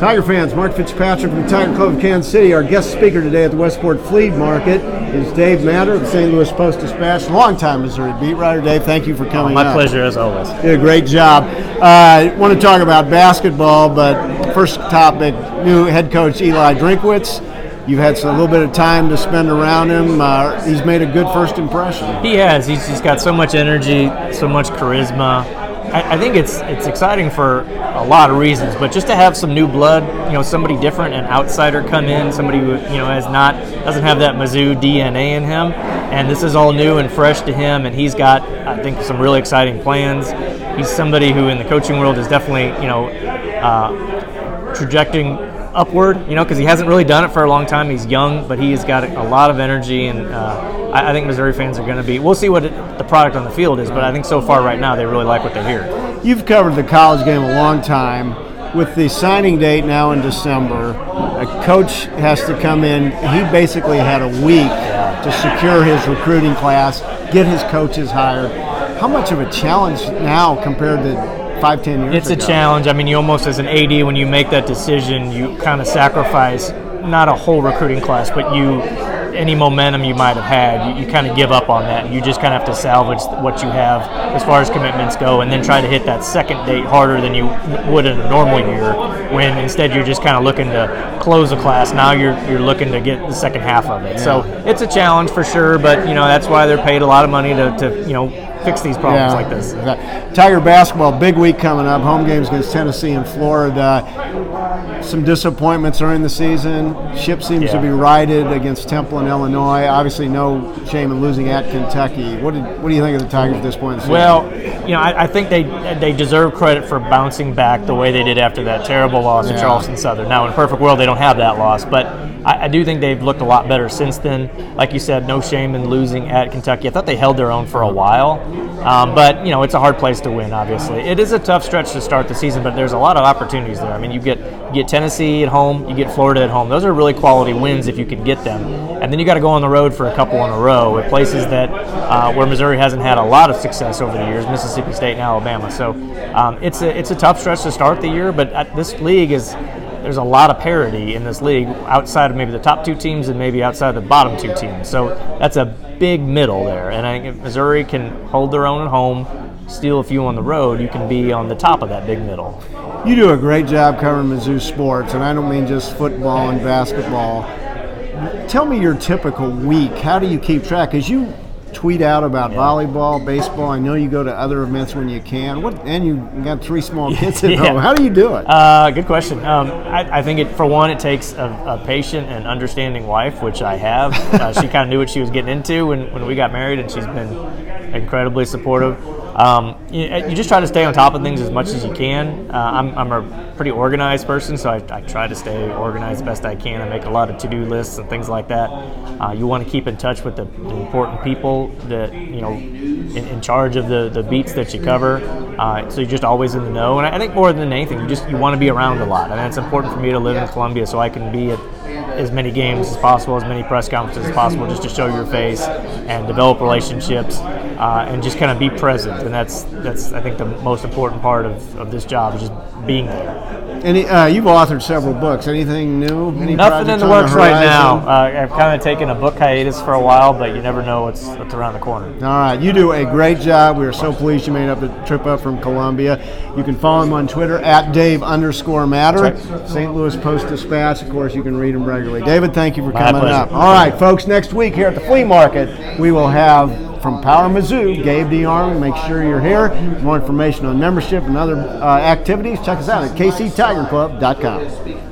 Tiger fans, Mark Fitzpatrick from the Tiger Club of Kansas City. Our guest speaker today at the Westport Flea Market is Dave Matter of the St. Louis Post-Dispatch, longtime Missouri beat writer. Dave, thank you for coming My pleasure, as always. You did a great job. I want to talk about basketball, but first topic, new head coach Eli Drinkwitz. You've had a little bit of time to spend around him. He's made a good first impression. He has. He's got so much energy, so much charisma. I think it's exciting for a lot of reasons, but just to have some new blood, somebody different, an outsider come in, somebody who doesn't have that Mizzou DNA in him, and this is all new and fresh to him, and he's got, I think, some really exciting plans. He's somebody who in the coaching world is definitely trajecting upward, because he hasn't really done it for a long time. He's young, but he's got a lot of energy, and I think Missouri fans are going to be. We'll see what the product on the field is, but I think so far right now they really like what they hear. You've covered the college game a long time. With the signing date now in December, a coach has to come in. He basically had a week to secure his recruiting class, get his coaches hired. How much of a challenge now compared to 5-10 years ago? It's a challenge. I mean, you almost, as an AD, when you make that decision, you kind of sacrifice not a whole recruiting class, but any momentum you might have had, you kind of give up on that. You just kind of have to salvage what you have as far as commitments go, and then try to hit that second date harder than you would in a normal year, when instead you're just kind of looking to close a class. Now you're looking to get the second half of it. So it's a challenge for sure, but that's why they're paid a lot of money to fix these problems like this. Tiger basketball, big week coming up. Home games against Tennessee and Florida. Some disappointments during the season. Ship seems to be righted against Temple and Illinois. Obviously, no shame in losing at Kentucky. What do you think of the Tigers at this point in the season? Well, I think they deserve credit for bouncing back the way they did after that terrible loss to Charleston Southern. Now, in a perfect world, they don't have that loss, but I do think they've looked a lot better since then. Like you said, no shame in losing at Kentucky. I thought they held their own for a while, but it's a hard place to win. Obviously, it is a tough stretch to start the season, but there's a lot of opportunities there. I mean, you get Tennessee at home, you get Florida at home. Those are really quality wins if you can get them, and then you got to go on the road for a couple in a row at places that where Missouri hasn't had a lot of success over the years, Mississippi State and Alabama. So it's a tough stretch to start the year, but this league there's a lot of parity in this league outside of maybe the top two teams and maybe outside the bottom two teams. So that's a big middle there. And I think if Missouri can hold their own at home, steal a few on the road, you can be on the top of that big middle. You do a great job covering Mizzou sports, and I don't mean just football and basketball. Tell me your typical week. How do you keep track? Because you tweet out about volleyball, baseball. I know you go to other events when you can. And you got 3 small kids at home. How do you do it? Good question. I think for one, it takes a patient and understanding wife, which I have. She kind of knew what she was getting into when we got married, and she's been incredibly supportive. You just try to stay on top of things as much as you can. I'm a pretty organized person, so I try to stay organized best I can. I make a lot of to-do lists and things like that. You want to keep in touch with the important people that in charge of the beats that you cover. So you're just always in the know. And I think more than anything, you want to be around a lot. I mean, it's important for me to live in Columbia so I can be at as many games as possible, as many press conferences as possible, just to show your face and develop relationships and just kind of be present. And that's I think the most important part of this job is just being there. And you've authored several books. Anything new? Nothing in the works right now. I've kind of taken a book hiatus for a while, but you never know what's around the corner. All right. You do a great job. We are so pleased you made up the trip up from Columbia. You can follow him on Twitter at Dave_Matter. Right. St. Louis Post-Dispatch. Of course, you can read him regularly. David, thank you for coming up. All right, folks. Next week here at the Flea Market, we will have from PowerMizzou, Gabe DeArmond. Make sure you're here. More information on membership and other activities, check us out at kctigerclub.com.